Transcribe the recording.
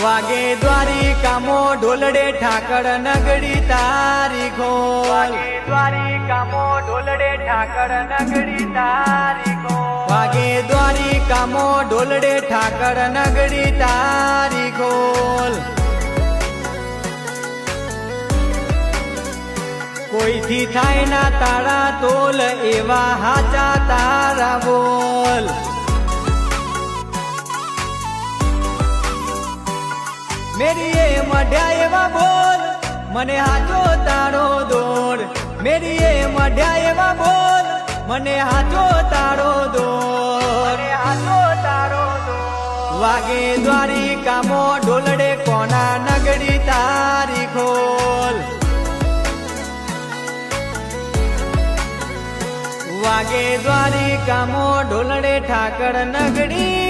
વાગે દ્વારિકામો ઢોલડે ઠાકર નગડી તારી ખોલ વાગે દ્વારિકામો ઢોલડે ઠાકર નગડી તારી ખોલ વાગે દ્વારિકામો ઢોલડે ઠાકર નગડી તારી ખોલ કોઈથી થાય ના તારા તોલ એવા હાચા તારા બોલ મેરીએ મઢ્યા એવા બોલ મને હાચો તારો દોડ મેરીએ મઢ્યા એવા બોલ મને હાચો તારો દોડ હાથો તારો દો વાગે દ્વારિકામો ઢોલડે કોના નગડી તારી ખોલ વાગે દ્વારિકામો ઢોલડે ઠાકર નગડી